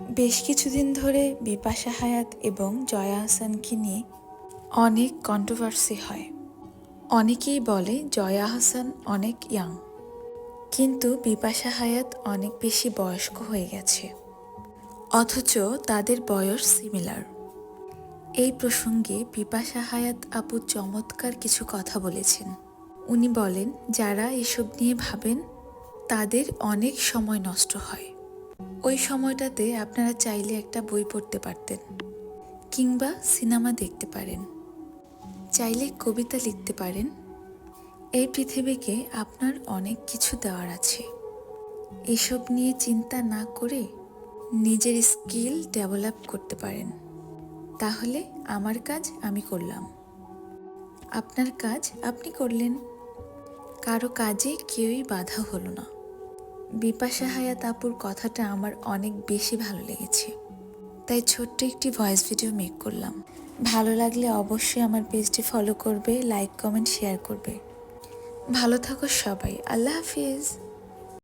বেশ কিছুদিন ধরে বিপাশা হায়াত এবং জয়া আহসানকে নিয়ে অনেক কন্ট্রোভার্সি হয়। অনেকেই বলে জয়া আহসান অনেক ইয়াং, কিন্তু বিপাশা হায়াত অনেক বেশি বয়স্ক হয়ে গেছে, অথচ তাদের বয়স সিমিলার। এই প্রসঙ্গে বিপাশা হায়াত আপু চমৎকার কিছু কথা বলেছেন। উনি বলেন, যারা এসব নিয়ে ভাবেন তাদের অনেক সময় নষ্ট হয়। ওই সময়টাতে আপনারা চাইলে একটা বই পড়তে পারতেন, কিংবা সিনেমা দেখতে পারেন, চাইলে কবিতা লিখতে পারেন। এই পৃথিবীকে আপনার অনেক কিছু দেওয়ার আছে। এসব নিয়ে চিন্তা না করে নিজের স্কিল ডেভেলপ করতে পারেন। তাহলে আমার কাজ আমি করলাম, আপনার কাজ আপনি করলেন। কারো কাজে কেউই বাধা হলো না। বিপাশা হায়াত আপুর কথাটা আমার অনেক বেশি ভালো লেগেছে, তাই ছোট্ট একটি ভয়েস ভিডিও মেক করলাম। ভালো লাগলে অবশ্যই আমার পেজটি ফলো করবে, লাইক কমেন্ট শেয়ার করবে। ভালো থাকো সবাই। আল্লাহ হাফিজ।